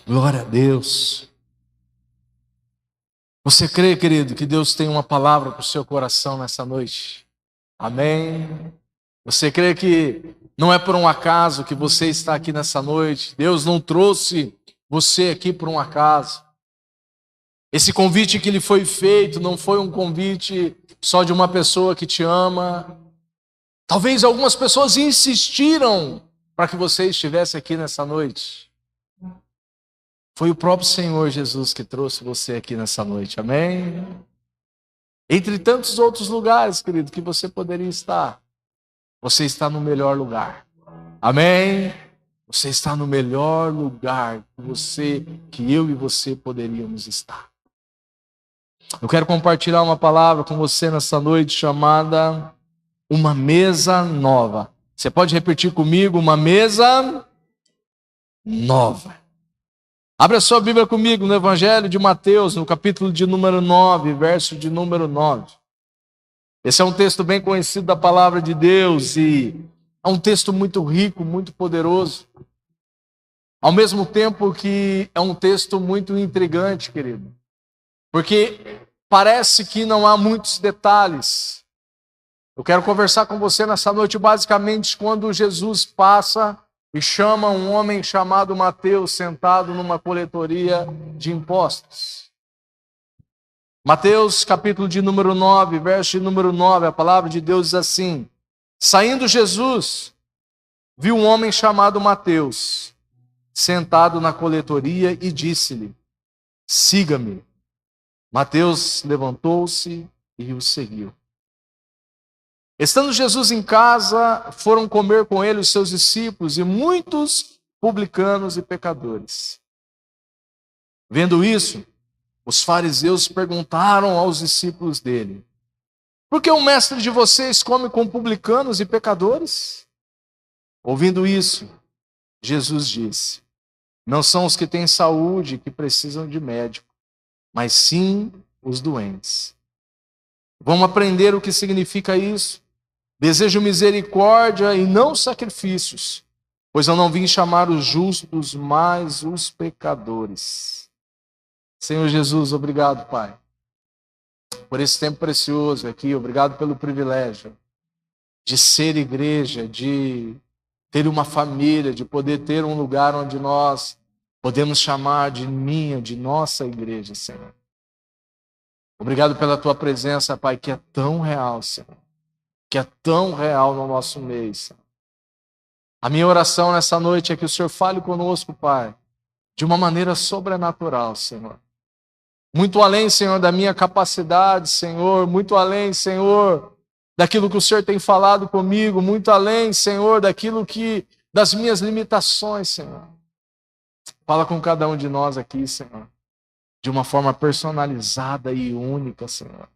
Glória a Deus. Você crê, querido, que Deus tem uma palavra para o seu coração nessa noite? Amém? Você crê que não é por um acaso que você está aqui nessa noite? Deus não trouxe você aqui por um acaso. Esse convite que lhe foi feito não foi um convite só de uma pessoa que te ama. Talvez algumas pessoas insistiram para que você estivesse aqui nessa noite. Foi o próprio Senhor Jesus que trouxe você aqui nessa noite, amém? Entre tantos outros lugares, querido, que você poderia estar, você está no melhor lugar, amém? Você está no melhor lugar que eu e você poderíamos estar. Eu quero compartilhar uma palavra com você nessa noite chamada Uma Mesa Nova. Você pode repetir comigo? Uma mesa nova. Abra sua Bíblia comigo no Evangelho de Mateus, no capítulo de número 9, verso de número 9. Esse é um texto bem conhecido da palavra de Deus e é um texto muito rico, muito poderoso. Ao mesmo tempo que é um texto muito intrigante, querido. Porque parece que não há muitos detalhes. Eu quero conversar com você nessa noite basicamente quando Jesus passa e chama um homem chamado Mateus sentado numa coletoria de impostos. Mateus, capítulo de número 9, verso de número 9, a palavra de Deus diz assim: Saindo Jesus, viu um homem chamado Mateus, sentado na coletoria e disse-lhe: Siga-me. Mateus levantou-se e o seguiu. Estando Jesus em casa, foram comer com ele os seus discípulos e muitos publicanos e pecadores. Vendo isso, os fariseus perguntaram aos discípulos dele: Por que o mestre de vocês come com publicanos e pecadores? Ouvindo isso, Jesus disse: Não são os que têm saúde que precisam de médico, mas sim os doentes. Vamos aprender o que significa isso. Desejo misericórdia e não sacrifícios, pois eu não vim chamar os justos, mas os pecadores. Senhor Jesus, obrigado, Pai, por esse tempo precioso aqui. Obrigado pelo privilégio de ser igreja, de ter uma família, de poder ter um lugar onde nós podemos chamar de minha, de nossa igreja, Senhor. Obrigado pela tua presença, Pai, que é tão real, Senhor. Que é tão real no nosso meio, Senhor. A minha oração nessa noite é que o Senhor fale conosco, Pai, de uma maneira sobrenatural, Senhor. Muito além, Senhor, da minha capacidade, Senhor. Muito além, Senhor, daquilo que o Senhor tem falado comigo. Muito além, Senhor, das minhas limitações, Senhor. Fala com cada um de nós aqui, Senhor, de uma forma personalizada e única, Senhor.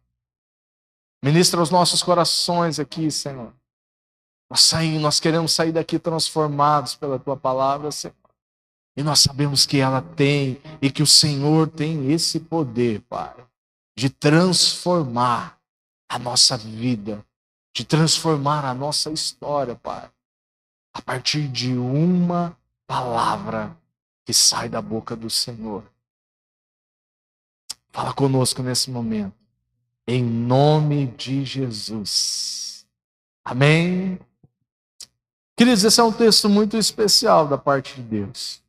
Ministra os nossos corações aqui, Senhor. Nós queremos sair daqui transformados pela Tua palavra, Senhor. E nós sabemos que ela tem e que o Senhor tem esse poder, Pai, de transformar a nossa vida, de transformar a nossa história, Pai, a partir de uma palavra que sai da boca do Senhor. Fala conosco nesse momento. Em nome de Jesus. Amém? Queridos, esse é um texto muito especial da parte de Deus.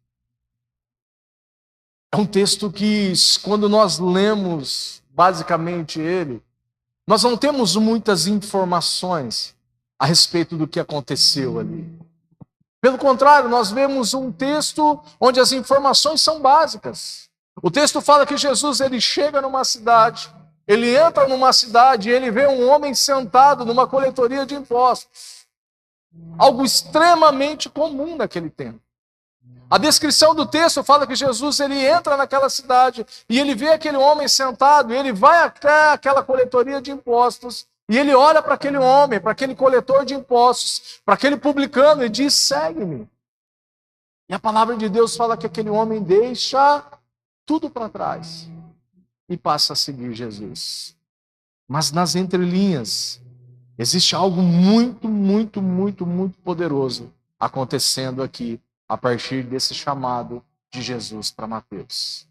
É um texto que, quando nós lemos basicamente ele, nós não temos muitas informações a respeito do que aconteceu ali. Pelo contrário, nós vemos um texto onde as informações são básicas. O texto fala que Jesus ele chega numa cidade. Ele entra numa cidade e ele vê um homem sentado numa coletoria de impostos. Algo extremamente comum naquele tempo. A descrição do texto fala que Jesus ele entra naquela cidade e ele vê aquele homem sentado e ele vai até aquela coletoria de impostos e ele olha para aquele homem, para aquele coletor de impostos, para aquele publicano e diz: segue-me. E a palavra de Deus fala que aquele homem deixa tudo para trás e passa a seguir Jesus. Mas nas entrelinhas, existe algo muito, muito, muito, muito poderoso acontecendo aqui, a partir desse chamado de Jesus para Mateus.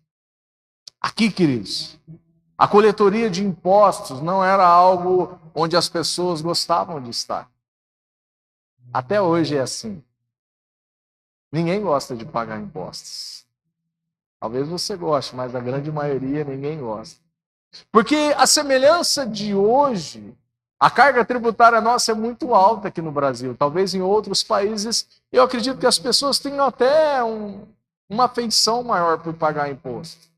Aqui, queridos, a coletoria de impostos não era algo onde as pessoas gostavam de estar. Até hoje é assim. Ninguém gosta de pagar impostos. Talvez você goste, mas a grande maioria ninguém gosta. Porque a semelhança de hoje, a carga tributária nossa é muito alta aqui no Brasil. Talvez em outros países, eu acredito que as pessoas tenham até uma afeição maior por pagar imposto.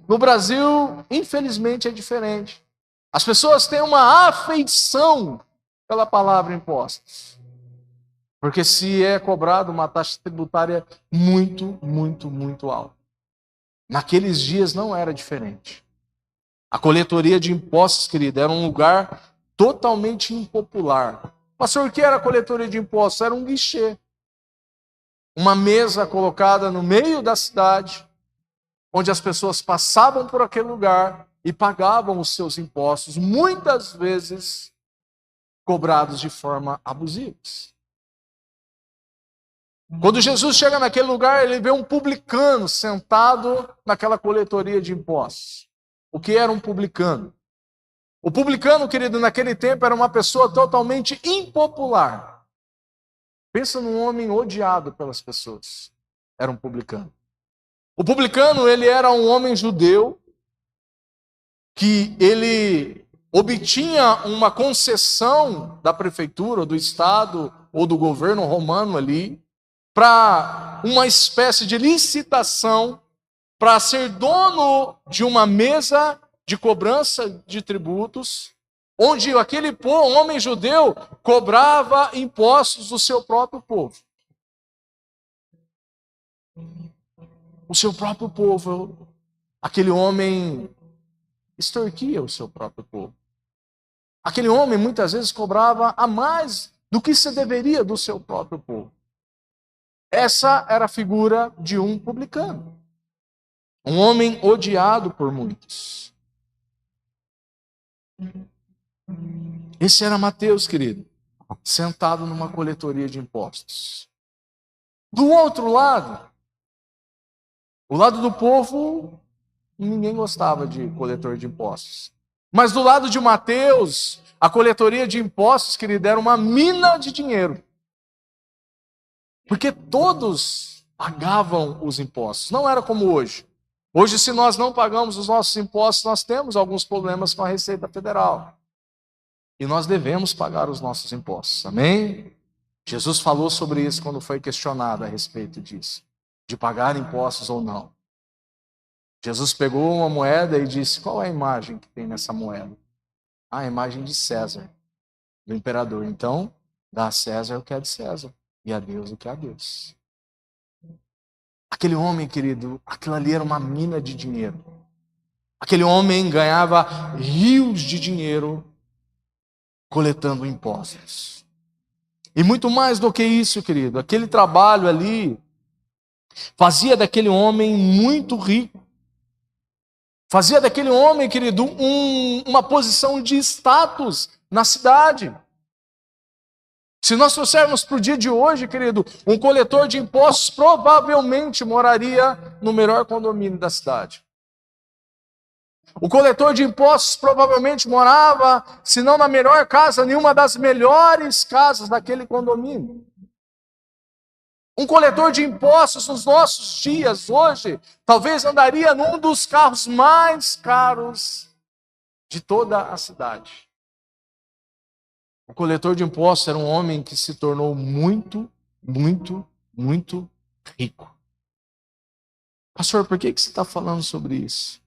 No Brasil, infelizmente, é diferente. As pessoas têm uma afeição pela palavra impostos. Porque se é cobrado uma taxa tributária muito, muito, muito alta. Naqueles dias não era diferente. A coletoria de impostos, querido, era um lugar totalmente impopular. Pastor, o que era a coletoria de impostos? Era um guichê. Uma mesa colocada no meio da cidade, onde as pessoas passavam por aquele lugar e pagavam os seus impostos, muitas vezes cobrados de forma abusiva. Quando Jesus chega naquele lugar, ele vê um publicano sentado naquela coletoria de impostos. O que era um publicano? O publicano, querido, naquele tempo era uma pessoa totalmente impopular. Pensa num homem odiado pelas pessoas. Era um publicano. O publicano, ele era um homem judeu que ele obtinha uma concessão da prefeitura, do estado ou do governo romano ali, para uma espécie de licitação para ser dono de uma mesa de cobrança de tributos, onde aquele homem judeu cobrava impostos do seu próprio povo. O seu próprio povo, aquele homem extorquia o seu próprio povo. Aquele homem muitas vezes cobrava a mais do que se deveria do seu próprio povo. Essa era a figura de um publicano. Um homem odiado por muitos. Esse era Mateus, querido, sentado numa coletoria de impostos. Do outro lado, o lado do povo, ninguém gostava de coletor de impostos. Mas do lado de Mateus, a coletoria de impostos, querido, era uma mina de dinheiro. Porque todos pagavam os impostos. Não era como hoje. Hoje, se nós não pagamos os nossos impostos, nós temos alguns problemas com a Receita Federal. E nós devemos pagar os nossos impostos. Amém? Jesus falou sobre isso quando foi questionado a respeito disso. De pagar impostos ou não. Jesus pegou uma moeda e disse, qual é a imagem que tem nessa moeda? A imagem de César, do imperador. Então, dá a César o que é de César. E a Deus o que é a Deus. Aquele homem, querido, aquilo ali era uma mina de dinheiro. Aquele homem ganhava rios de dinheiro coletando impostos. E muito mais do que isso, querido, aquele trabalho ali fazia daquele homem muito rico. Fazia daquele homem, querido, uma posição de status na cidade. Se nós trouxermos para o dia de hoje, querido, um coletor de impostos provavelmente moraria no melhor condomínio da cidade. O coletor de impostos provavelmente morava, se não na melhor casa, em uma das melhores casas daquele condomínio. Um coletor de impostos nos nossos dias, hoje, talvez andaria num dos carros mais caros de toda a cidade. O coletor de impostos era um homem que se tornou muito, muito, muito rico. Pastor, por que você está falando sobre isso?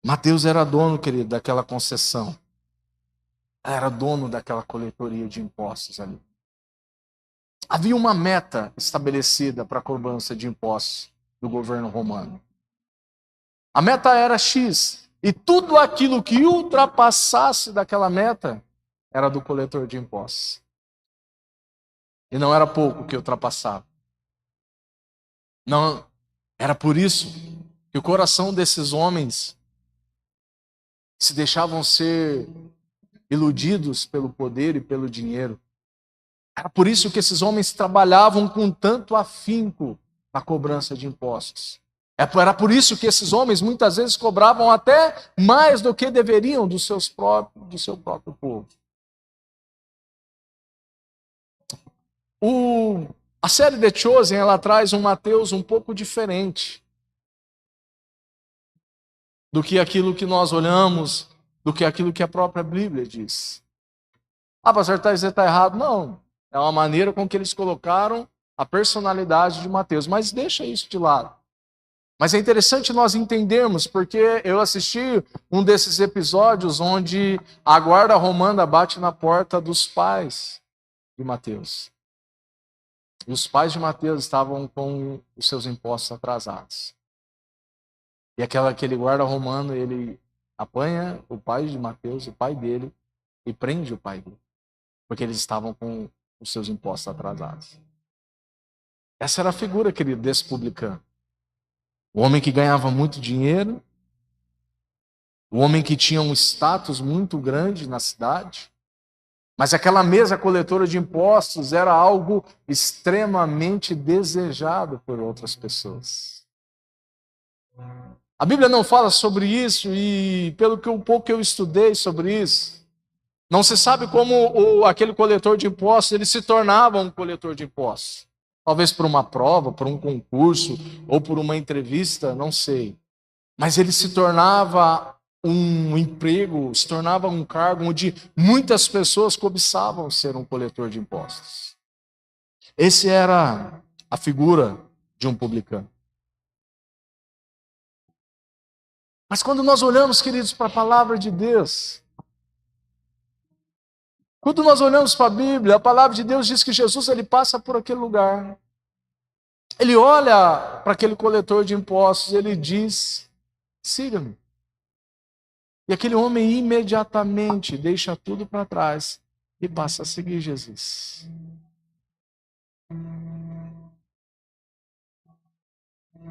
Mateus era dono, querido, daquela concessão. Era dono daquela coletoria de impostos ali. Havia uma meta estabelecida para a cobrança de impostos do governo romano. A meta era X. E tudo aquilo que ultrapassasse daquela meta era do coletor de impostos. E não era pouco que ultrapassava. Não, era por isso que o coração desses homens se deixavam ser iludidos pelo poder e pelo dinheiro. Era por isso que esses homens trabalhavam com tanto afinco na cobrança de impostos. Era por isso que esses homens muitas vezes cobravam até mais do que deveriam do seu próprio povo. A série The Chosen, ela traz um Mateus um pouco diferente do que aquilo que nós olhamos, do que aquilo que a própria Bíblia diz. Pastor, você está errado? Não. É uma maneira com que eles colocaram a personalidade de Mateus. Mas deixa isso de lado. Mas é interessante nós entendermos, porque eu assisti um desses episódios onde a guarda romana bate na porta dos pais de Mateus. E os pais de Mateus estavam com os seus impostos atrasados. E aquele guarda romano, ele apanha o pai de Mateus, o pai dele, e prende o pai dele. Porque eles estavam com os seus impostos atrasados. Essa era a figura, querido, desse publicano. O homem que ganhava muito dinheiro, o homem que tinha um status muito grande na cidade, mas aquela mesa coletora de impostos era algo extremamente desejado por outras pessoas. A Bíblia não fala sobre isso e pelo que um pouco que eu estudei sobre isso, não se sabe como aquele coletor de impostos ele se tornava um coletor de impostos. Talvez por uma prova, por um concurso ou por uma entrevista, não sei. Mas ele se tornava um emprego, se tornava um cargo onde muitas pessoas cobiçavam ser um coletor de impostos. Esse era a figura de um publicano. Mas quando nós olhamos, queridos, para a palavra de Deus, quando nós olhamos para a Bíblia, a palavra de Deus diz que Jesus ele passa por aquele lugar. Ele olha para aquele coletor de impostos, ele diz, siga-me. E aquele homem imediatamente deixa tudo para trás e passa a seguir Jesus.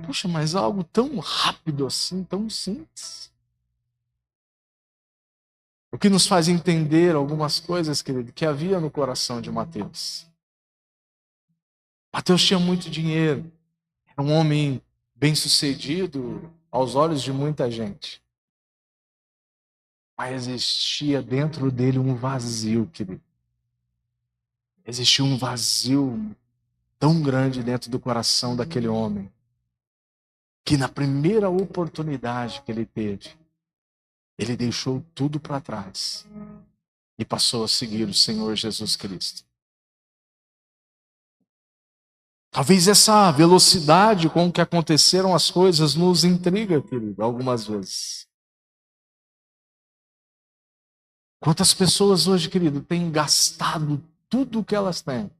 Poxa, mas algo tão rápido assim, tão simples. O que nos faz entender algumas coisas, querido, que havia no coração de Mateus. Mateus tinha muito dinheiro, era um homem bem-sucedido aos olhos de muita gente. Mas existia dentro dele um vazio, querido. Existia um vazio tão grande dentro do coração daquele homem, que na primeira oportunidade que ele teve, ele deixou tudo para trás e passou a seguir o Senhor Jesus Cristo. Talvez essa velocidade com que aconteceram as coisas nos intriga, querido, algumas vezes. Quantas pessoas hoje, querido, têm gastado tudo o que elas têm?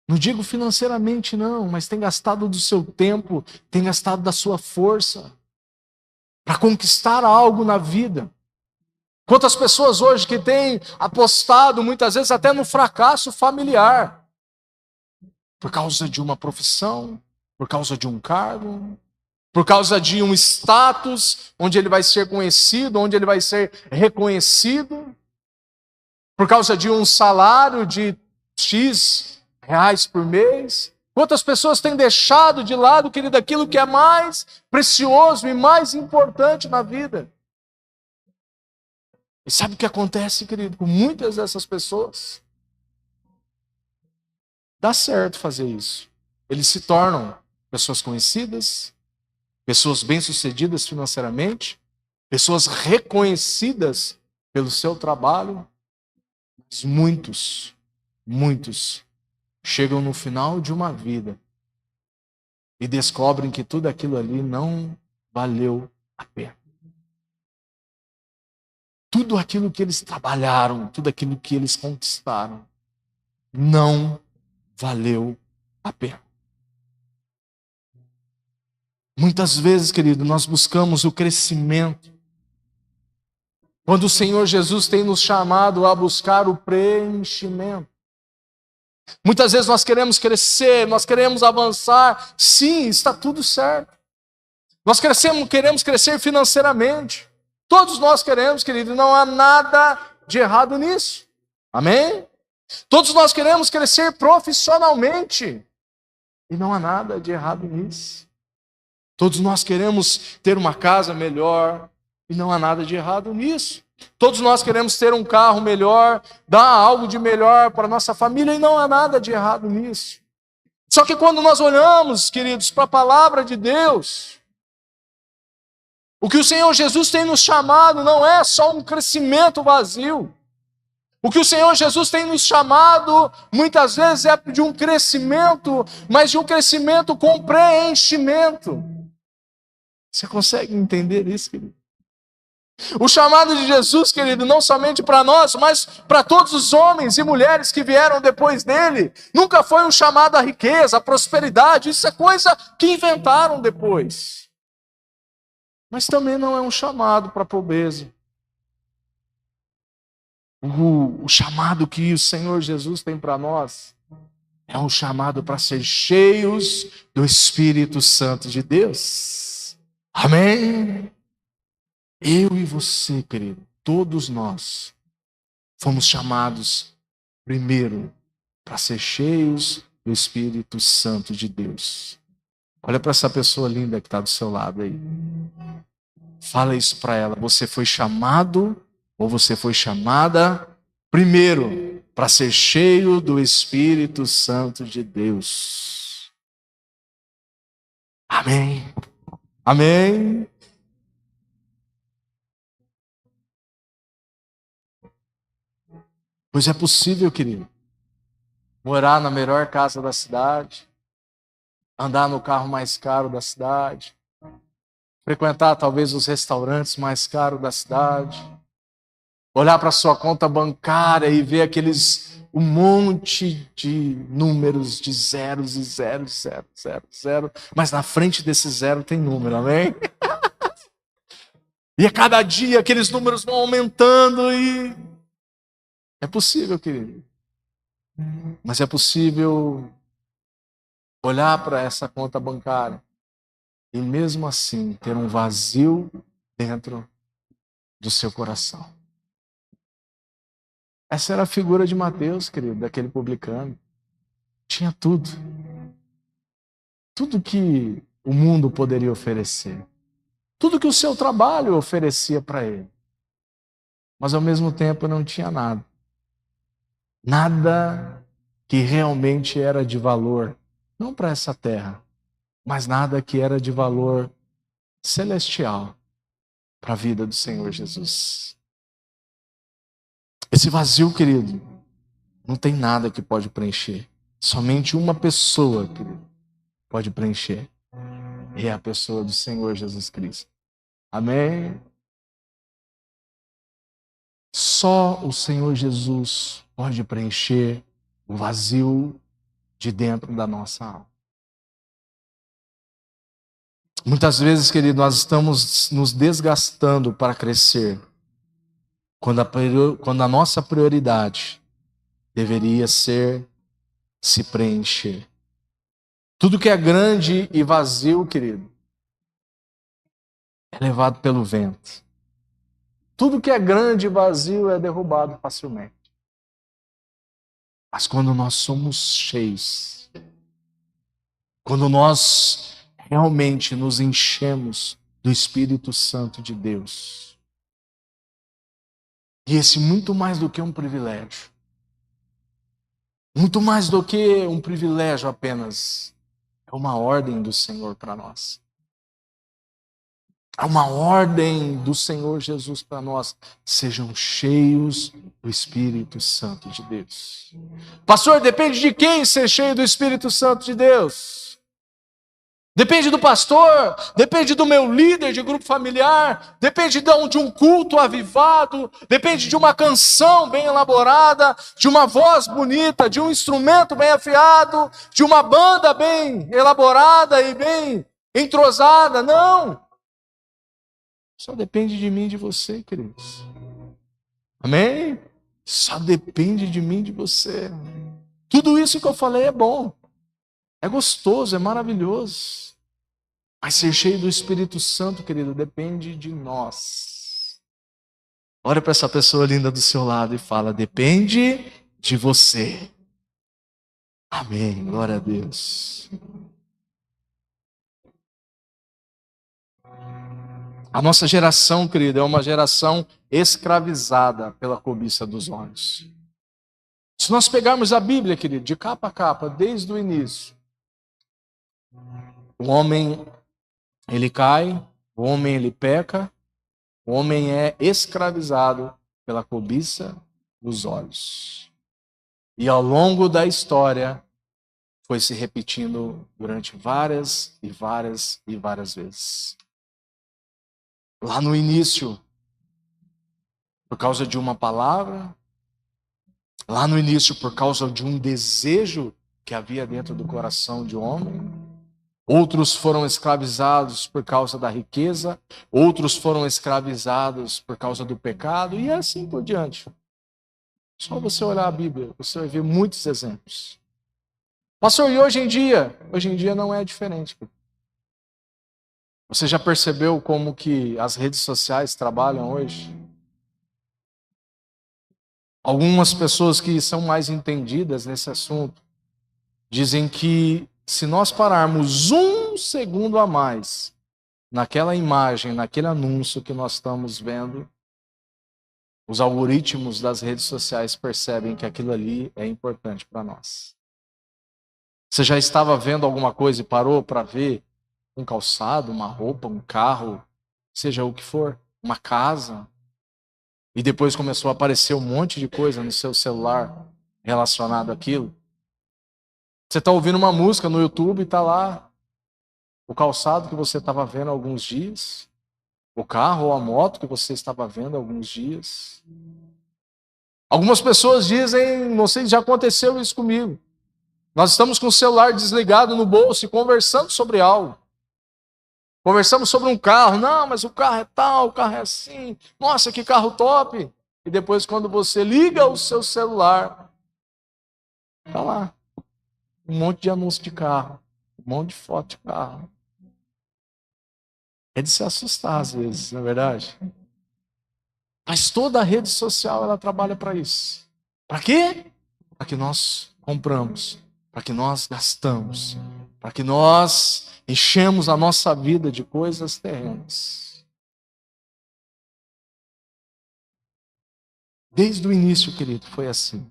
Não digo financeiramente, não, mas têm gastado do seu tempo, têm gastado da sua força para conquistar algo na vida. Quantas pessoas hoje que têm apostado, muitas vezes até no fracasso familiar, por causa de uma profissão, por causa de um cargo, por causa de um status, onde ele vai ser conhecido, onde ele vai ser reconhecido, por causa de um salário de X reais por mês. Quantas pessoas têm deixado de lado, querido, aquilo que é mais precioso e mais importante na vida? E sabe o que acontece, querido, com muitas dessas pessoas? Dá certo fazer isso. Eles se tornam pessoas conhecidas, pessoas bem-sucedidas financeiramente, pessoas reconhecidas pelo seu trabalho. Mas muitos chegam no final de uma vida e descobrem que tudo aquilo ali não valeu a pena. Tudo aquilo que eles trabalharam, tudo aquilo que eles conquistaram, não valeu a pena. Muitas vezes, querido, nós buscamos o crescimento, quando o Senhor Jesus tem nos chamado a buscar o preenchimento. Muitas vezes nós queremos crescer, nós queremos avançar. Sim, está tudo certo. Nós queremos crescer financeiramente. Todos nós queremos, querido, não há nada de errado nisso. Amém? Todos nós queremos crescer profissionalmente. E não há nada de errado nisso. Todos nós queremos ter uma casa melhor, e não há nada de errado nisso. Todos nós queremos ter um carro melhor, dar algo de melhor para a nossa família, e não há nada de errado nisso. Só que quando nós olhamos, queridos, para a palavra de Deus, o que o Senhor Jesus tem nos chamado não é só um crescimento vazio. O que o Senhor Jesus tem nos chamado, muitas vezes, é de um crescimento, mas de um crescimento com preenchimento. Você consegue entender isso, querido? O chamado de Jesus, querido, não somente para nós, mas para todos os homens e mulheres que vieram depois dele, nunca foi um chamado à riqueza, à prosperidade. Isso é coisa que inventaram depois. Mas também não é um chamado para a pobreza. O chamado que o Senhor Jesus tem para nós é um chamado para ser cheios do Espírito Santo de Deus. Amém? Eu e você, querido, todos nós fomos chamados primeiro para ser cheios do Espírito Santo de Deus. Olha para essa pessoa linda que está do seu lado aí. Fala isso para ela. Você foi chamado ou você foi chamada primeiro para ser cheio do Espírito Santo de Deus. Amém. Amém. Pois é possível, querido, morar na melhor casa da cidade, andar no carro mais caro da cidade, frequentar talvez os restaurantes mais caros da cidade, olhar para a sua conta bancária e ver um monte de números de zeros e zeros, zero, zero, zero, mas na frente desse zero tem número, amém? E a cada dia aqueles números vão aumentando e... É possível, querido. Mas é possível olhar para essa conta bancária e mesmo assim ter um vazio dentro do seu coração. Essa era a figura de Mateus, querido, daquele publicano. Tinha tudo. Tudo que o mundo poderia oferecer. Tudo que o seu trabalho oferecia para ele. Mas ao mesmo tempo não tinha nada. Nada que realmente era de valor, não para essa terra, mas nada que era de valor celestial para a vida do Senhor Jesus. Esse vazio, querido, não tem nada que pode preencher. Somente uma pessoa, querido, pode preencher. E é a pessoa do Senhor Jesus Cristo. Amém? Só o Senhor Jesus pode preencher o vazio de dentro da nossa alma. Muitas vezes, querido, nós estamos nos desgastando para crescer, quando a nossa prioridade deveria ser se preencher. Tudo que é grande e vazio, querido, é levado pelo vento. Tudo que é grande e vazio é derrubado facilmente. Mas quando nós somos cheios, quando nós realmente nos enchemos do Espírito Santo de Deus, e esse muito mais do que um privilégio, muito mais do que um privilégio apenas, é uma ordem do Senhor para nós. É uma ordem do Senhor Jesus para nós. Sejam cheios do Espírito Santo de Deus. Pastor, depende de quem ser cheio do Espírito Santo de Deus? Depende do pastor? Depende do meu líder de grupo familiar? Depende de um culto avivado? Depende de uma canção bem elaborada? De uma voz bonita? De um instrumento bem afiado? De uma banda bem elaborada e bem entrosada? Não! Só depende de mim e de você, queridos. Amém? Só depende de mim e de você. Tudo isso que eu falei é bom. É gostoso, é maravilhoso. Mas ser cheio do Espírito Santo, querido, depende de nós. Olha para essa pessoa linda do seu lado e fala: depende de você. Amém. Glória a Deus. A nossa geração, querido, é uma geração escravizada pela cobiça dos olhos. Se nós pegarmos a Bíblia, querido, de capa a capa, desde o início, o homem, ele cai, o homem, ele peca, o homem é escravizado pela cobiça dos olhos. E ao longo da história, foi se repetindo durante várias e várias e várias vezes. Lá no início, por causa de uma palavra, lá no início, por causa de um desejo que havia dentro do coração de homem. Outros foram escravizados por causa da riqueza, outros foram escravizados por causa do pecado, e assim por diante. Só você olhar a Bíblia, você vai ver muitos exemplos. Pastor, e hoje em dia? Hoje em dia não é diferente. Você já percebeu como que as redes sociais trabalham hoje? Algumas pessoas que são mais entendidas nesse assunto dizem que se nós pararmos um segundo a mais naquela imagem, naquele anúncio que nós estamos vendo, os algoritmos das redes sociais percebem que aquilo ali é importante para nós. Você já estava vendo alguma coisa e parou para ver um calçado, uma roupa, um carro, seja o que for, uma casa, e depois começou a aparecer um monte de coisa no seu celular relacionado àquilo? Você está ouvindo uma música no YouTube e está lá o calçado que você estava vendo há alguns dias, o carro ou a moto que você estava vendo há alguns dias. Algumas pessoas dizem, não sei, já aconteceu isso comigo. Nós estamos com o celular desligado no bolso e conversando sobre algo. Conversamos sobre um carro. Não, mas o carro é tal, o carro é assim. Nossa, que carro top. E depois, quando você liga o seu celular, está lá um monte de anúncio de carro, um monte de foto de carro. É de se assustar às vezes, não é verdade? Mas toda a rede social, ela trabalha para isso. Para quê? Para que nós compramos, para que nós gastamos, para que nós enchemos a nossa vida de coisas terrenas. Desde o início, querido, foi assim.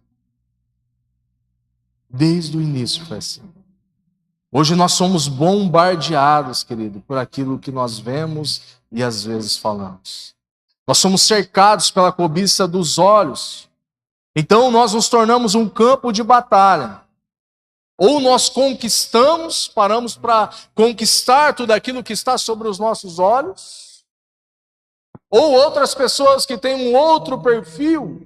Desde o início foi assim. Hoje nós somos bombardeados, querido, por aquilo que nós vemos e às vezes falamos. Nós somos cercados pela cobiça dos olhos. Então nós nos tornamos um campo de batalha. Ou nós conquistamos, paramos para conquistar tudo aquilo que está sobre os nossos olhos. Ou outras pessoas que têm um outro perfil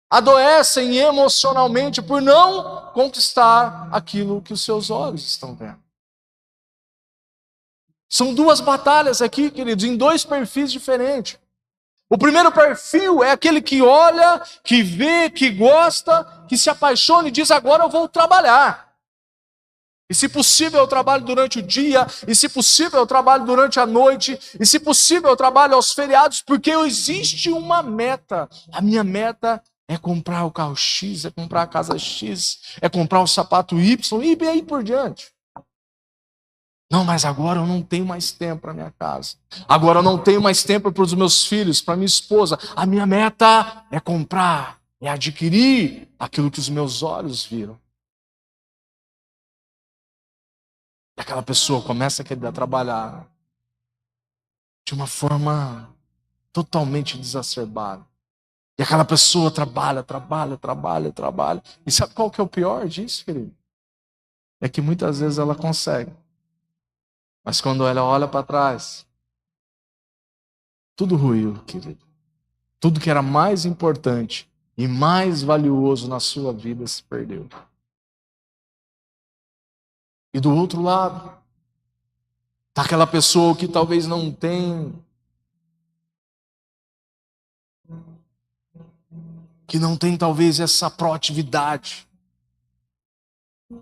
adoecem emocionalmente por não conquistar aquilo que os seus olhos estão vendo. São duas batalhas aqui, queridos, em dois perfis diferentes. O primeiro perfil é aquele que olha, que vê, que gosta, que se apaixona e diz: agora eu vou trabalhar. E se possível eu trabalho durante o dia, e se possível eu trabalho durante a noite, e se possível eu trabalho aos feriados, porque existe uma meta. A minha meta é comprar o carro X, é comprar a casa X, é comprar o sapato Y, e bem aí por diante. Não, mas agora eu não tenho mais tempo para minha casa. Agora eu não tenho mais tempo para os meus filhos, para minha esposa. A minha meta é comprar, é adquirir aquilo que os meus olhos viram. E aquela pessoa começa a querer trabalhar de uma forma totalmente desacerbada. E aquela pessoa trabalha. E sabe qual que é o pior disso, querido? É que muitas vezes ela consegue. Mas quando ela olha para trás, tudo ruiu, querido. Tudo que era mais importante e mais valioso na sua vida se perdeu. E do outro lado, está aquela pessoa que talvez não tem, talvez essa proatividade.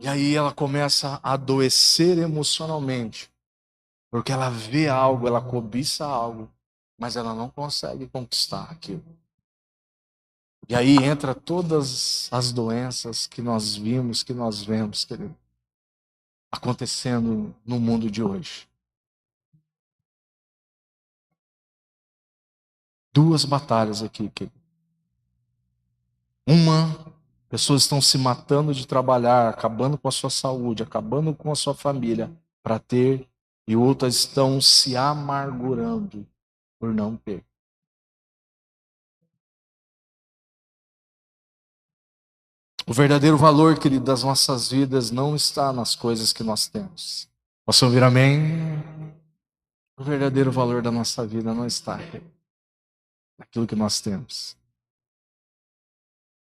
E aí ela começa a adoecer emocionalmente, porque ela vê algo, ela cobiça algo, mas ela não consegue conquistar aquilo. E aí entra todas as doenças que nós vimos, que nós vemos, querido, acontecendo no mundo de hoje. Duas batalhas aqui, querido. Uma, pessoas estão se matando de trabalhar, acabando com a sua saúde, acabando com a sua família para ter, e outras estão se amargurando por não ter. O verdadeiro valor, querido, das nossas vidas não está nas coisas que nós temos. Posso ouvir amém? O verdadeiro valor da nossa vida não está naquilo que nós temos.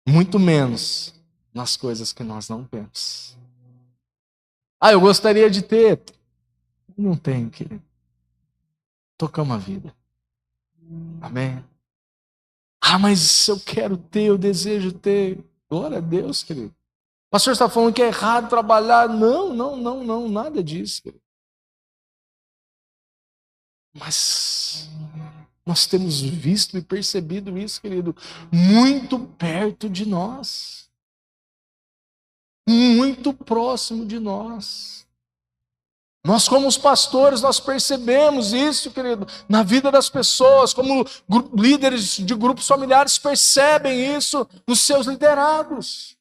Muito menos nas coisas que nós não temos. Eu gostaria de ter. Não tem, querido. Tocamos a vida. Amém? Mas eu quero ter, eu desejo ter. Glória a Deus, querido. O pastor está falando que é errado trabalhar. Não, nada disso, querido. Mas nós temos visto e percebido isso, querido, muito perto de nós. Muito próximo de nós. Nós, como os pastores, nós percebemos isso, querido, na vida das pessoas, como líderes de grupos familiares percebem isso nos seus liderados.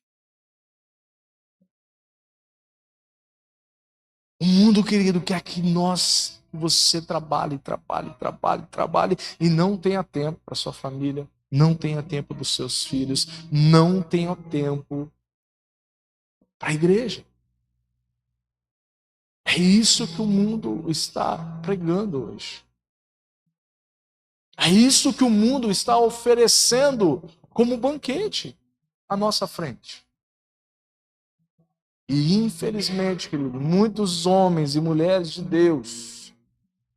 O mundo, querido, quer que você trabalhe e não tenha tempo para sua família, não tenha tempo dos seus filhos, não tenha tempo para a igreja. É isso que o mundo está pregando hoje. É isso que o mundo está oferecendo como banquete à nossa frente. E infelizmente, querido, muitos homens e mulheres de Deus,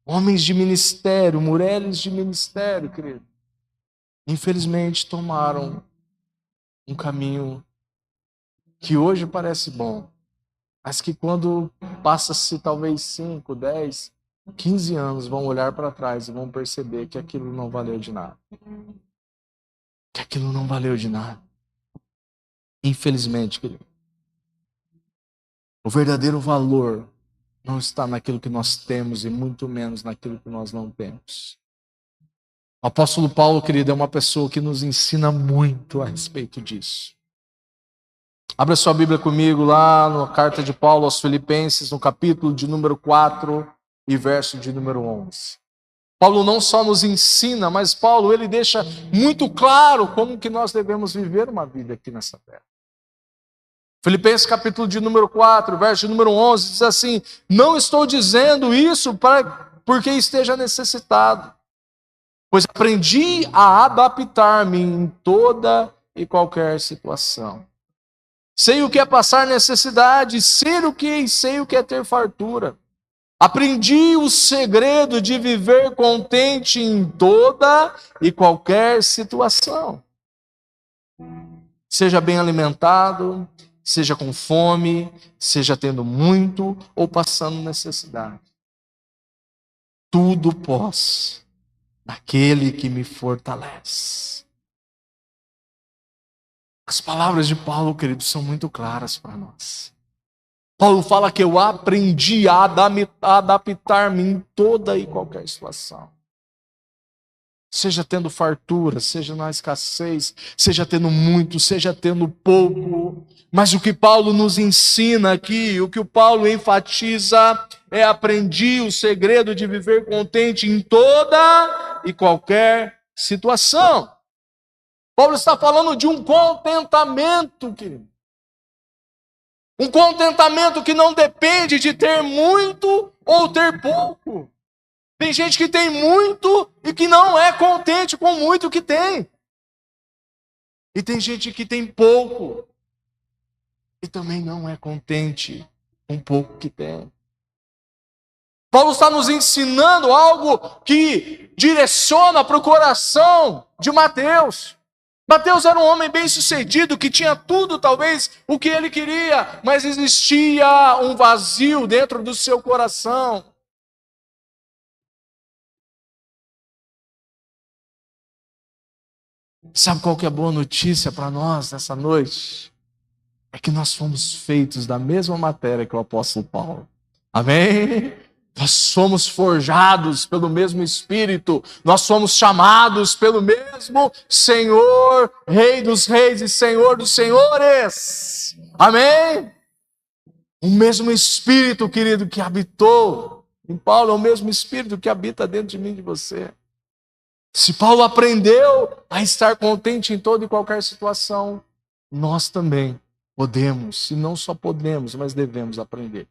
homens de ministério, mulheres de ministério, querido, infelizmente tomaram um caminho que hoje parece bom, mas que quando passa-se talvez 5, 10, 15 anos, vão olhar para trás e vão perceber que aquilo não valeu de nada. Que aquilo não valeu de nada. Infelizmente, querido. O verdadeiro valor não está naquilo que nós temos e muito menos naquilo que nós não temos. O apóstolo Paulo, querido, é uma pessoa que nos ensina muito a respeito disso. Abra sua Bíblia comigo lá na carta de Paulo aos Filipenses, no capítulo de número 4 e verso de número 11. Paulo não só nos ensina, mas Paulo ele deixa muito claro como que nós devemos viver uma vida aqui nessa terra. Filipenses capítulo de número 4, verso de número 11, diz assim: não estou dizendo isso porque esteja necessitado, pois aprendi a adaptar-me em toda e qualquer situação. Sei o que é passar necessidade, sei o que é ter fartura. Aprendi o segredo de viver contente em toda e qualquer situação. Seja bem alimentado, seja com fome, seja tendo muito ou passando necessidade. Tudo posso naquele que me fortalece. As palavras de Paulo, queridos, são muito claras para nós. Paulo fala que eu aprendi a adaptar-me em toda e qualquer situação. Seja tendo fartura, seja na escassez, seja tendo muito, seja tendo pouco. Mas o que Paulo nos ensina aqui, o que o Paulo enfatiza é: aprendi o segredo de viver contente em toda e qualquer situação. Paulo está falando de um contentamento, querido. Um contentamento que não depende de ter muito ou ter pouco. Tem gente que tem muito e que não é contente com muito que tem. E tem gente que tem pouco e também não é contente com pouco que tem. Paulo está nos ensinando algo que direciona para o coração de Mateus. Mateus era um homem bem-sucedido, que tinha tudo, talvez, o que ele queria, mas existia um vazio dentro do seu coração. Sabe qual que é a boa notícia para nós nessa noite? É que nós fomos feitos da mesma matéria que o apóstolo Paulo. Amém? Nós somos forjados pelo mesmo Espírito, nós somos chamados pelo mesmo Senhor, Rei dos Reis e Senhor dos Senhores. Amém? O mesmo Espírito, querido, que habitou em Paulo, é o mesmo Espírito que habita dentro de mim e de você. Se Paulo aprendeu a estar contente em toda e qualquer situação, nós também podemos, e não só podemos, mas devemos aprender.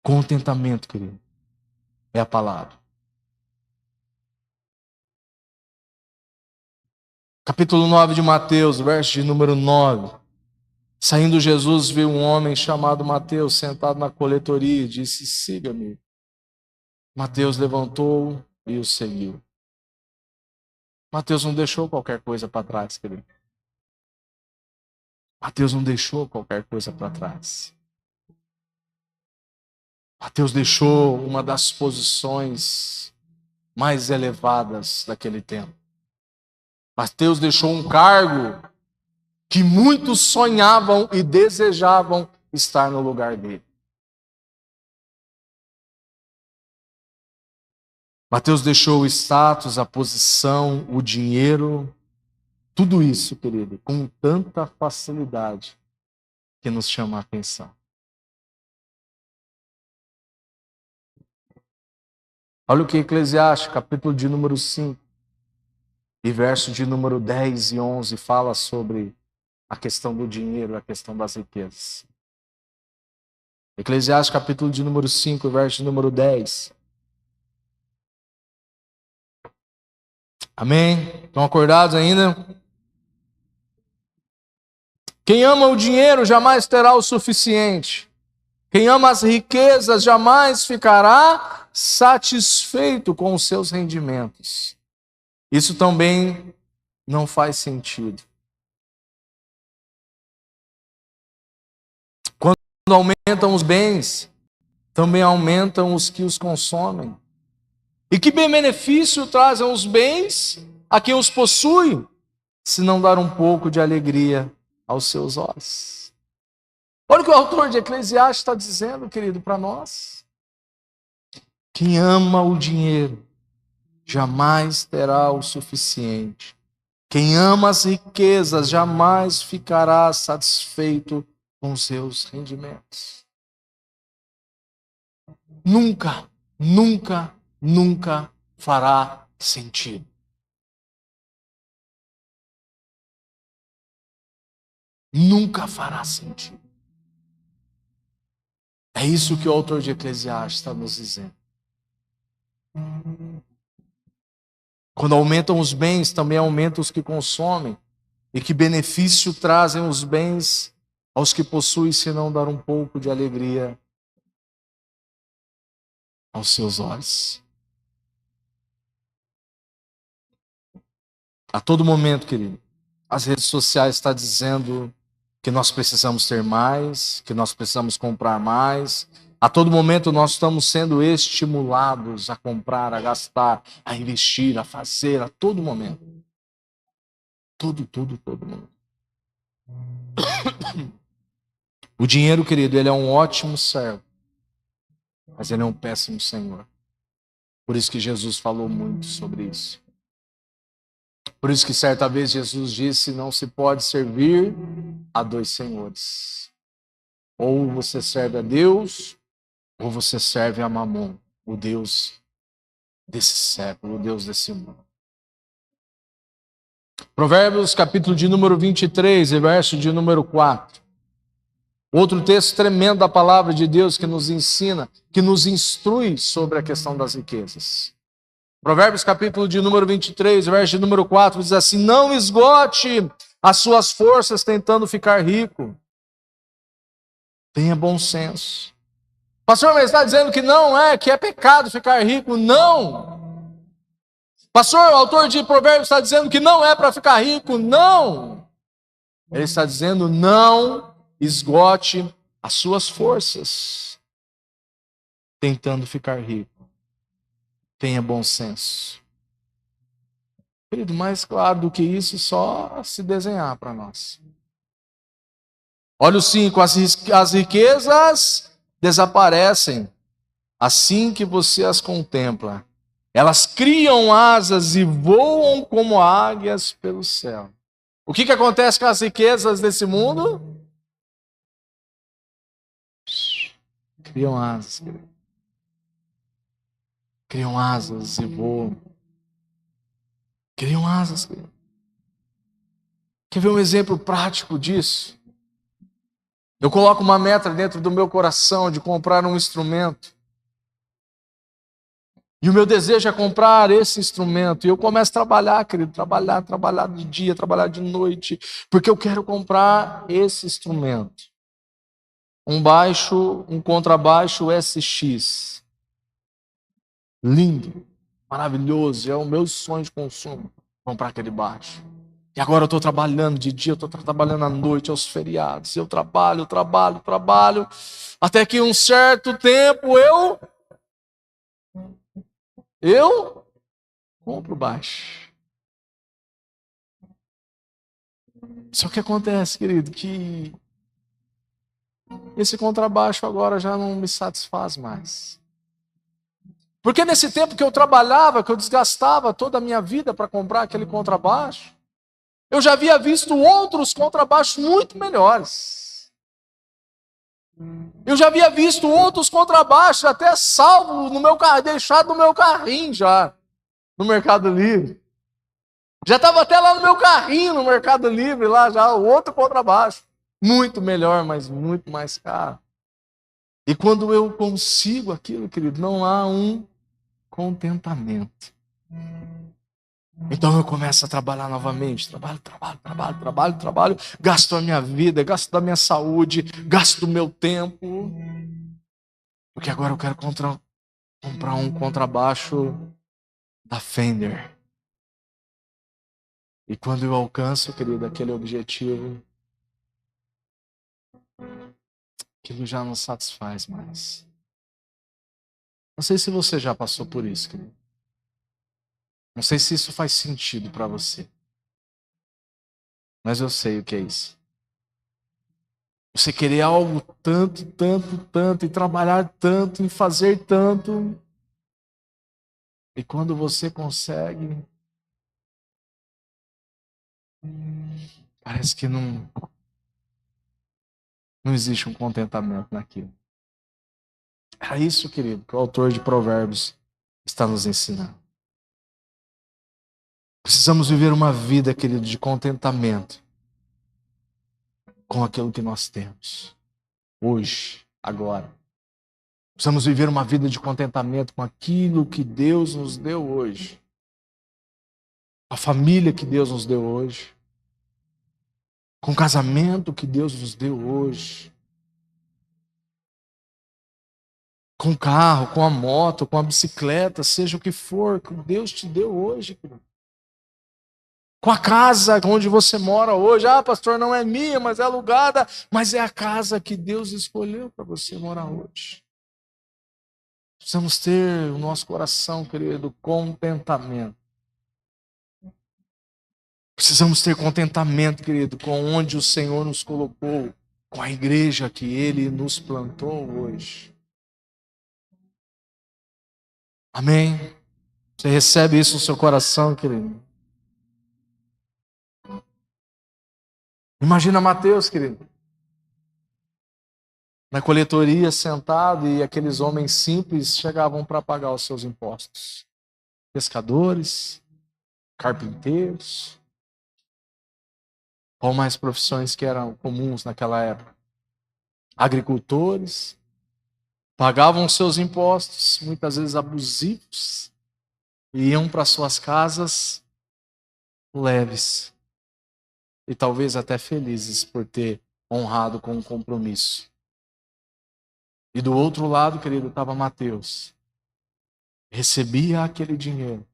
Contentamento, querido, é a palavra. Capítulo 9 de Mateus, verso de número 9. Saindo Jesus, viu um homem chamado Mateus sentado na coletoria e disse: siga-me. Mateus levantou e o seguiu. Mateus não deixou qualquer coisa para trás, querido. Mateus não deixou qualquer coisa para trás. Mateus deixou uma das posições mais elevadas daquele tempo. Mateus deixou um cargo que muitos sonhavam e desejavam estar no lugar dele. Mateus deixou o status, a posição, o dinheiro, tudo isso, querido, com tanta facilidade que nos chama a atenção. Olha o que Eclesiastes, capítulo de número 5, e verso de número 10 e 11, fala sobre a questão do dinheiro, a questão das riquezas. Eclesiastes, capítulo de número 5, verso de número 10. Amém? Estão acordados ainda? Quem ama o dinheiro jamais terá o suficiente. Quem ama as riquezas jamais ficará satisfeito com os seus rendimentos. Isso também não faz sentido. Quando aumentam os bens, também aumentam os que os consomem. E que benefício trazem os bens a quem os possui, se não dar um pouco de alegria aos seus olhos? Olha o que o autor de Eclesiastes está dizendo, querido, para nós. Quem ama o dinheiro jamais terá o suficiente. Quem ama as riquezas jamais ficará satisfeito com seus rendimentos. Nunca, nunca, nunca fará sentido. Nunca fará sentido. É isso que o autor de Eclesiastes está nos dizendo. Quando aumentam os bens, também aumentam os que consomem. E que benefício trazem os bens aos que possuem, se não dar um pouco de alegria aos seus olhos? A todo momento, querido, as redes sociais estão dizendo que nós precisamos ter mais, que nós precisamos comprar mais. A todo momento nós estamos sendo estimulados a comprar, a gastar, a investir, a fazer, a todo momento. Todo momento. O dinheiro, querido, ele é um ótimo servo, mas ele é um péssimo senhor. Por isso que Jesus falou muito sobre isso. Por isso que certa vez Jesus disse: não se pode servir a dois senhores. Ou você serve a Deus, ou você serve a Mamon, o Deus desse século, o Deus desse mundo. Provérbios, capítulo de número 23, e verso de número 4. Outro texto tremendo da palavra de Deus que nos ensina, que nos instrui sobre a questão das riquezas. Provérbios, capítulo de número 23, verso de número 4, diz assim: não esgote as suas forças tentando ficar rico. Tenha bom senso. Pastor, mas está dizendo que não é, que é pecado ficar rico? Não. Pastor, o autor de Provérbios está dizendo que não é para ficar rico? Não. Ele está dizendo: não esgote as suas forças tentando ficar rico. Tenha bom senso. Querido, mais claro do que isso, só se desenhar para nós. Olha o 5. As riquezas desaparecem assim que você as contempla. Elas criam asas e voam como águias pelo céu. O que acontece com as riquezas desse mundo? Criam asas. Criam asas e voam. Criam asas. Quer ver um exemplo prático disso? Eu coloco uma meta dentro do meu coração de comprar um instrumento. E o meu desejo é comprar esse instrumento. E eu começo a trabalhar, querido, trabalhar de dia, trabalhar de noite, porque eu quero comprar esse instrumento. Um contrabaixo SX. Lindo, maravilhoso, é o meu sonho de consumo, comprar aquele baixo. E agora eu estou trabalhando de dia, eu estou trabalhando à noite, aos feriados. Eu trabalho, até que um certo tempo eu compro o baixo. Só que acontece, querido, que esse contrabaixo agora já não me satisfaz mais. Porque nesse tempo que eu trabalhava, que eu desgastava toda a minha vida para comprar aquele contrabaixo, eu já havia visto outros contrabaixos muito melhores. Eu já havia visto outros contrabaixos até salvo no meu carro, deixado no meu carrinho já, no Mercado Livre. Já estava até lá no meu carrinho no Mercado Livre, lá já, o outro contrabaixo. Muito melhor, mas muito mais caro. E quando eu consigo aquilo, querido, não há um contentamento. Então eu começo a trabalhar novamente, trabalho, gasto a minha vida, gasto da minha saúde, gasto do meu tempo, porque agora eu quero comprar um contrabaixo da Fender. E quando eu alcanço, querido, aquele objetivo, aquilo já não satisfaz mais. Não sei se você já passou por isso, querido. Não sei se isso faz sentido para você. Mas eu sei o que é isso. Você querer algo tanto, e trabalhar tanto, e fazer tanto. E quando você consegue, parece que não existe um contentamento naquilo. É isso, querido, que o autor de Provérbios está nos ensinando. Precisamos viver uma vida, querido, de contentamento com aquilo que nós temos. Hoje, agora. Precisamos viver uma vida de contentamento com aquilo que Deus nos deu hoje. A família que Deus nos deu hoje. Com o casamento que Deus nos deu hoje. Com o carro, com a moto, com a bicicleta, seja o que for, que Deus te deu hoje, querido. Com a casa onde você mora hoje. Ah, pastor, não é minha, mas é alugada. Mas é a casa que Deus escolheu para você morar hoje. Precisamos ter o nosso coração, querido, contentamento. Precisamos ter contentamento, querido, com onde o Senhor nos colocou, com a igreja que Ele nos plantou hoje. Amém? Você recebe isso no seu coração, querido? Imagina Mateus, querido, na coletoria sentado e aqueles homens simples chegavam para pagar os seus impostos. Pescadores, carpinteiros, qual mais profissões que eram comuns naquela época? Agricultores, pagavam seus impostos, muitas vezes abusivos, e iam para suas casas leves e talvez até felizes por ter honrado com um compromisso. E do outro lado, querido, estava Mateus. Recebia aquele dinheiro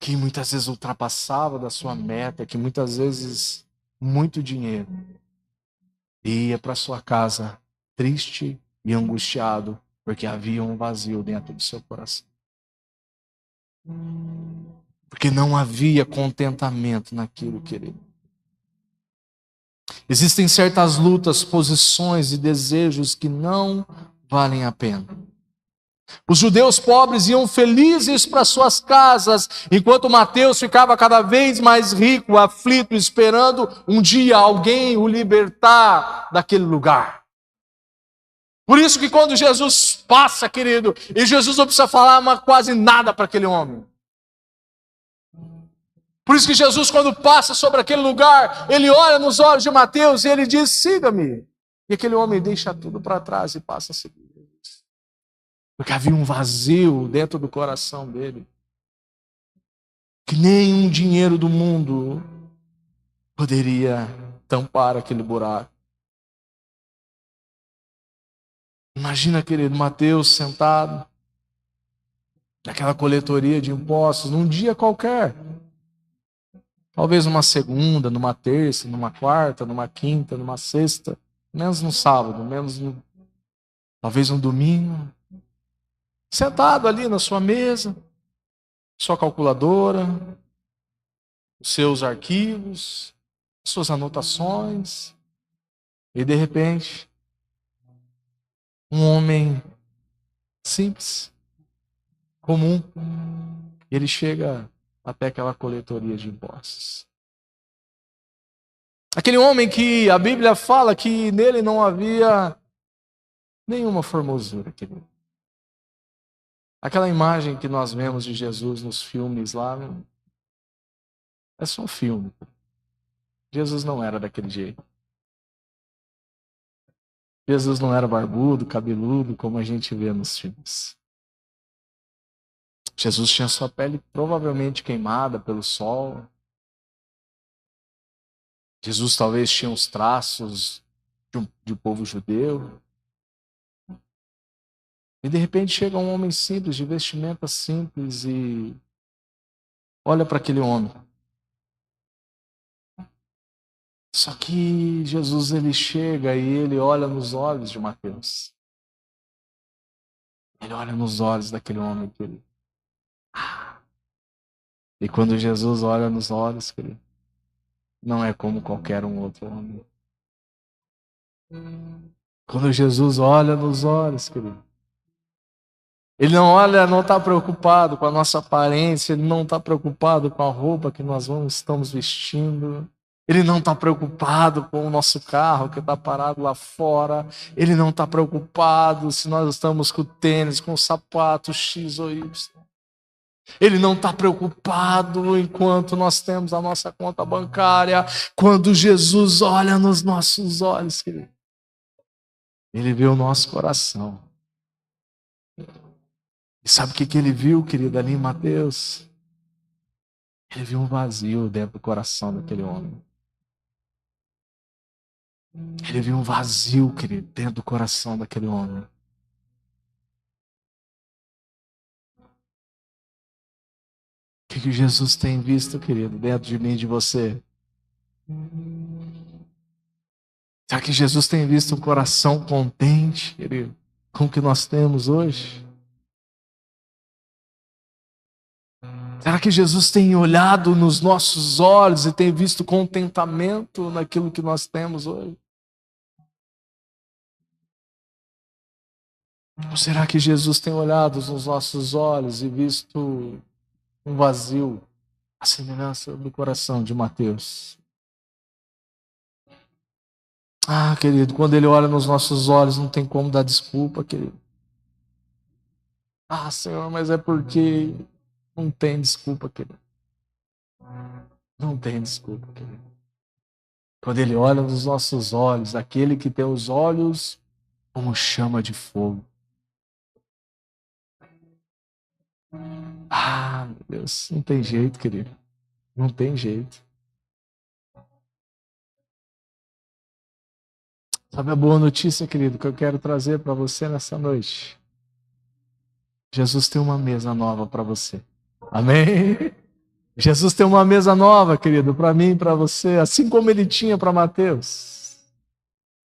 que muitas vezes ultrapassava da sua meta, que muitas vezes muito dinheiro. E ia para sua casa triste e angustiado, porque havia um vazio dentro do seu coração. Porque não havia contentamento naquilo, querido. Existem certas lutas, posições e desejos que não valem a pena. Os judeus pobres iam felizes para suas casas, enquanto Mateus ficava cada vez mais rico, aflito, esperando um dia alguém o libertar daquele lugar. Por isso que quando Jesus passa, querido, e Jesus não precisa falar quase nada para aquele homem. Por isso que Jesus, quando passa sobre aquele lugar, ele olha nos olhos de Mateus e ele diz: siga-me. E aquele homem deixa tudo para trás e passa a seguir. Porque havia um vazio dentro do coração dele, que nenhum dinheiro do mundo poderia tampar aquele buraco. Imagina, querido, Mateus sentado naquela coletoria de impostos, num dia qualquer. Talvez numa segunda, numa terça, numa quarta, numa quinta, numa sexta, menos no sábado, talvez no domingo. Sentado ali na sua mesa, sua calculadora, os seus arquivos, suas anotações, e de repente, um homem simples, comum, ele chega até aquela coletoria de impostos. Aquele homem que a Bíblia fala que nele não havia nenhuma formosura, querido. Aquela imagem que nós vemos de Jesus nos filmes lá, é só um filme. Jesus não era daquele jeito. Jesus não era barbudo, cabeludo, como a gente vê nos filmes. Jesus tinha sua pele provavelmente queimada pelo sol. Jesus talvez tinha os traços de um povo judeu. E de repente chega um homem simples, de vestimenta simples, e olha para aquele homem. Só que Jesus, ele chega e ele olha nos olhos de Mateus. Ele olha nos olhos daquele homem, querido. E quando Jesus olha nos olhos, querido, não é como qualquer um outro homem. Quando Jesus olha nos olhos, querido, ele não está preocupado com a nossa aparência, ele não está preocupado com a roupa que nós estamos vestindo, ele não está preocupado com o nosso carro que está parado lá fora, ele não está preocupado se nós estamos com tênis, com sapato X ou Y. Ele não está preocupado enquanto nós temos a nossa conta bancária. Quando Jesus olha nos nossos olhos, querido, ele vê o nosso coração. E sabe o que ele viu, querido, ali em Mateus? Ele viu um vazio dentro do coração daquele homem. Ele viu um vazio, querido, dentro do coração daquele homem. O que Jesus tem visto, querido, dentro de mim e de você? Será que Jesus tem visto um coração contente, querido, com o que nós temos hoje? Será que Jesus tem olhado nos nossos olhos e tem visto contentamento naquilo que nós temos hoje? Ou será que Jesus tem olhado nos nossos olhos e visto um vazio, a semelhança do coração de Mateus? Ah, querido, quando ele olha nos nossos olhos, não tem como dar desculpa, querido. Ah, Senhor, mas é porque... Não tem desculpa, querido. Não tem desculpa, querido. Quando ele olha nos nossos olhos, aquele que tem os olhos como chama de fogo. Ah, meu Deus, não tem jeito, querido. Não tem jeito. Sabe a boa notícia, querido, que eu quero trazer para você nessa noite? Jesus tem uma mesa nova para você. Amém? Jesus tem uma mesa nova, querido, para mim e para você, assim como ele tinha para Mateus.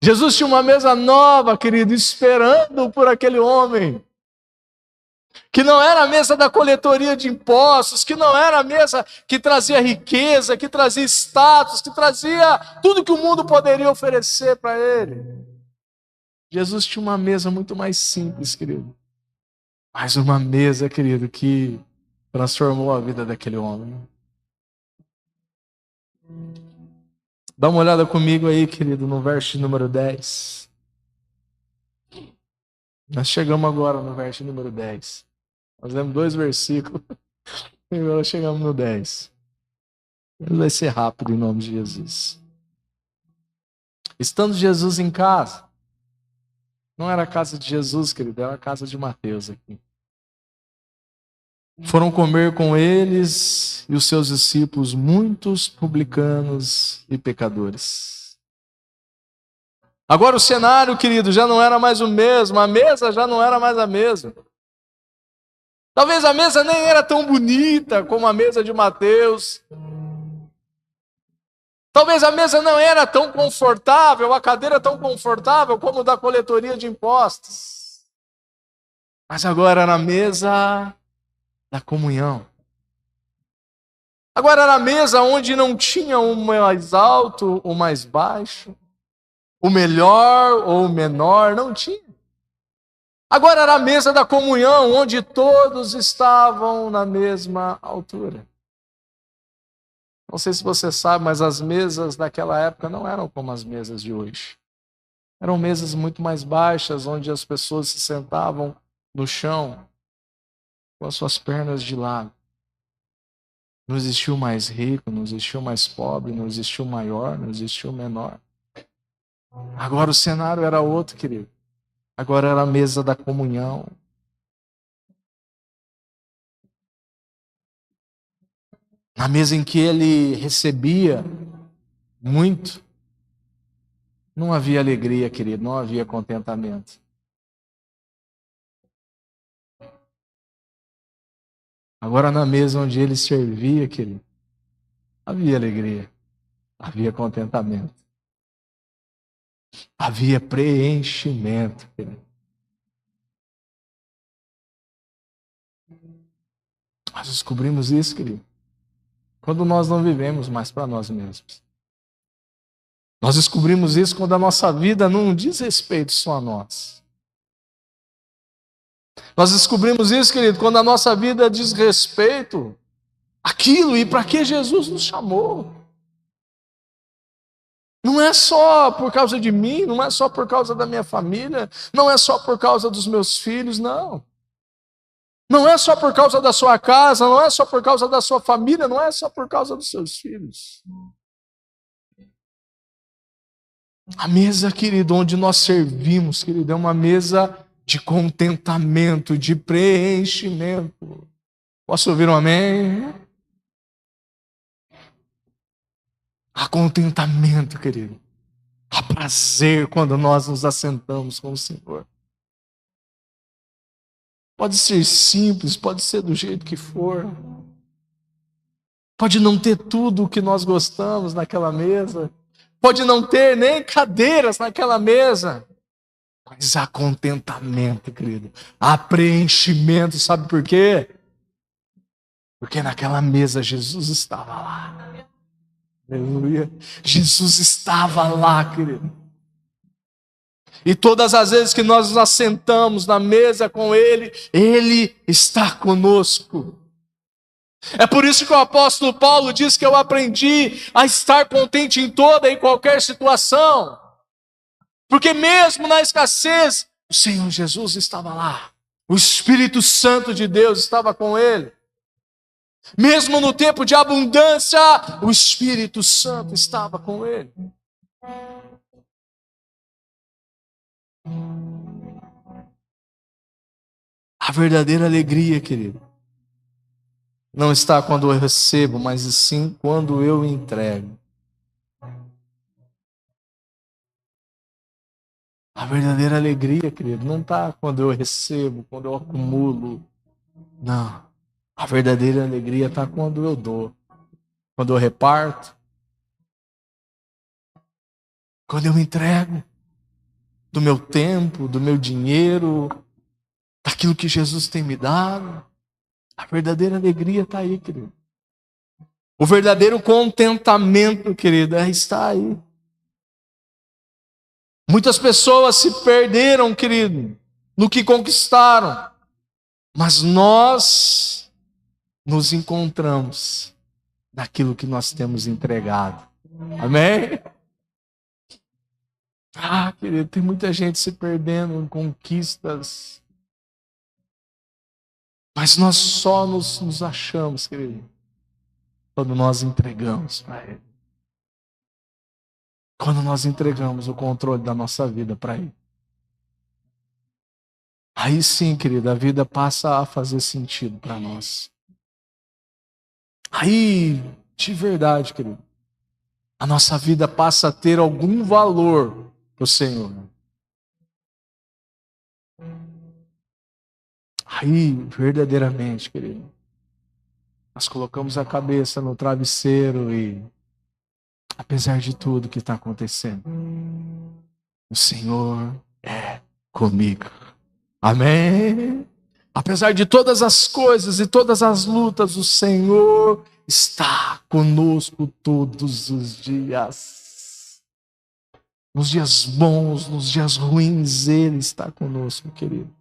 Jesus tinha uma mesa nova, querido, esperando por aquele homem. Que não era a mesa da coletoria de impostos, que não era a mesa que trazia riqueza, que trazia status, que trazia tudo que o mundo poderia oferecer para ele. Jesus tinha uma mesa muito mais simples, querido. Mas uma mesa, querido, que transformou a vida daquele homem. Dá uma olhada comigo aí, querido, no verso número 10. Nós chegamos agora no verso número 10. Nós lemos 2 versículos. E agora chegamos no 10. Vai ser rápido em nome de Jesus. Estando Jesus em casa. Não era a casa de Jesus, querido, era a casa de Mateus aqui. Foram comer com eles e os seus discípulos muitos publicanos e pecadores. Agora o cenário, querido, já não era mais o mesmo. A mesa já não era mais a mesma. Talvez a mesa nem era tão bonita como a mesa de Mateus. Talvez a mesa não era tão confortável, a cadeira tão confortável como a da coletoria de impostos. Mas agora era a mesa da comunhão. Agora era a mesa onde não tinha o mais alto, o mais baixo, o melhor ou o menor, não tinha. Agora era a mesa da comunhão, onde todos estavam na mesma altura. Não sei se você sabe, mas as mesas daquela época não eram como as mesas de hoje. Eram mesas muito mais baixas, onde as pessoas se sentavam no chão, com as suas pernas de lado. Não existiu mais rico, não existiu mais pobre, não existiu maior, não existiu menor. Agora o cenário era outro, querido. Agora era a mesa da comunhão. Na mesa em que ele recebia muito, não havia alegria, querido, não havia contentamento. Agora na mesa onde ele servia, querido, havia alegria, havia contentamento, havia preenchimento, querido. Nós descobrimos isso, querido, quando nós não vivemos mais para nós mesmos. Nós descobrimos isso quando a nossa vida não diz respeito só a nós. Nós descobrimos isso, querido, quando a nossa vida diz respeito àquilo e para que Jesus nos chamou. Não é só por causa de mim, não é só por causa da minha família, não é só por causa dos meus filhos, não. Não é só por causa da sua casa, não é só por causa da sua família, não é só por causa dos seus filhos. A mesa, querido, onde nós servimos, querido, é uma mesa de contentamento, de preenchimento. Posso ouvir um amém? Há contentamento, querido. Há prazer quando nós nos assentamos com o Senhor. Pode ser simples, pode ser do jeito que for. Pode não ter tudo o que nós gostamos naquela mesa. Pode não ter nem cadeiras naquela mesa. Mas há contentamento, querido. Há preenchimento, sabe por quê? Porque naquela mesa Jesus estava lá. Aleluia. Jesus estava lá, querido. E todas as vezes que nós nos assentamos na mesa com Ele, Ele está conosco. É por isso que o apóstolo Paulo diz que eu aprendi a estar contente em toda e qualquer situação. Porque mesmo na escassez, o Senhor Jesus estava lá. O Espírito Santo de Deus estava com ele. Mesmo no tempo de abundância, o Espírito Santo estava com ele. A verdadeira alegria, querido, não está quando eu recebo, mas sim quando eu entrego. A verdadeira alegria, querido, não está quando eu recebo, quando eu acumulo. Não. A verdadeira alegria está quando eu dou, quando eu reparto, quando eu entrego do meu tempo, do meu dinheiro, daquilo que Jesus tem me dado. A verdadeira alegria está aí, querido. O verdadeiro contentamento, querido, está aí. Muitas pessoas se perderam, querido, no que conquistaram. Mas nós nos encontramos naquilo que nós temos entregado. Amém? Querido, tem muita gente se perdendo em conquistas. Mas nós só nos achamos, querido, quando nós entregamos para Ele. Quando nós entregamos o controle da nossa vida para Ele. Aí sim, querido, a vida passa a fazer sentido para nós. Aí, de verdade, querido, a nossa vida passa a ter algum valor para o Senhor. Aí, verdadeiramente, querido, nós colocamos a cabeça no travesseiro e, apesar de tudo que está acontecendo, o Senhor é comigo. Amém? Apesar de todas as coisas e todas as lutas, o Senhor está conosco todos os dias. Nos dias bons, nos dias ruins, Ele está conosco, querido.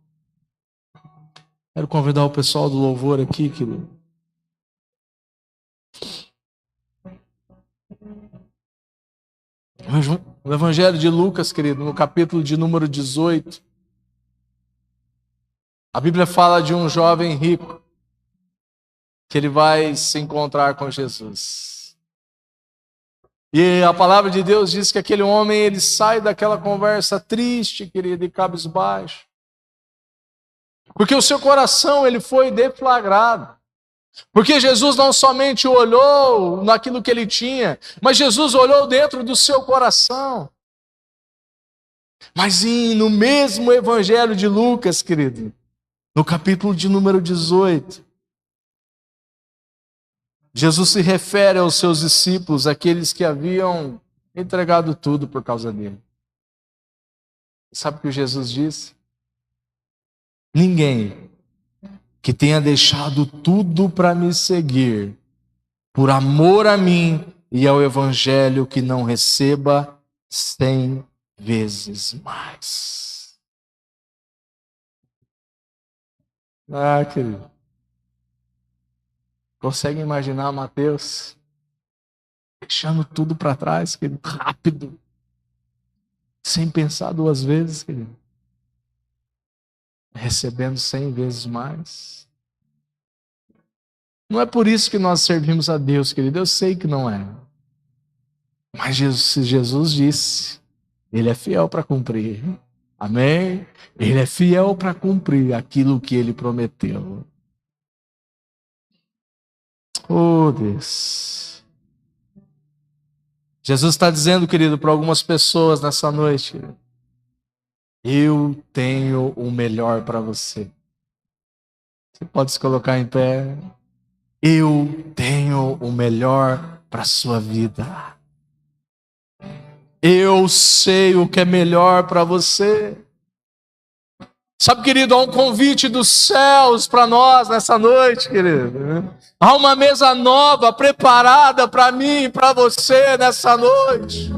Quero convidar o pessoal do louvor aqui, querido. No Evangelho de Lucas, querido, no capítulo de número 18, a Bíblia fala de um jovem rico que ele vai se encontrar com Jesus. E a palavra de Deus diz que aquele homem, ele sai daquela conversa triste, querido, e cabisbaixo. Porque o seu coração, ele foi deflagrado. Porque Jesus não somente olhou naquilo que ele tinha, mas Jesus olhou dentro do seu coração. Mas no mesmo Evangelho de Lucas, querido, no capítulo de número 18, Jesus se refere aos seus discípulos, aqueles que haviam entregado tudo por causa dele. Sabe o que Jesus disse? Ninguém que tenha deixado tudo para me seguir, por amor a mim e ao Evangelho, que não receba 100 vezes mais. Querido. Consegue imaginar Mateus deixando tudo para trás, querido, rápido, sem pensar duas vezes, querido, recebendo 100 vezes mais? Não é por isso que nós servimos a Deus, querido, eu sei que não é. Mas Jesus disse, Ele é fiel para cumprir. Amém? Ele é fiel para cumprir aquilo que Ele prometeu. Oh, Deus. Jesus está dizendo, querido, para algumas pessoas nessa noite: eu tenho o melhor para você. Você pode se colocar em pé. Eu tenho o melhor para a sua vida. Eu sei o que é melhor para você. Sabe, querido, há um convite dos céus para nós nessa noite, querido. Há uma mesa nova preparada para mim e para você nessa noite.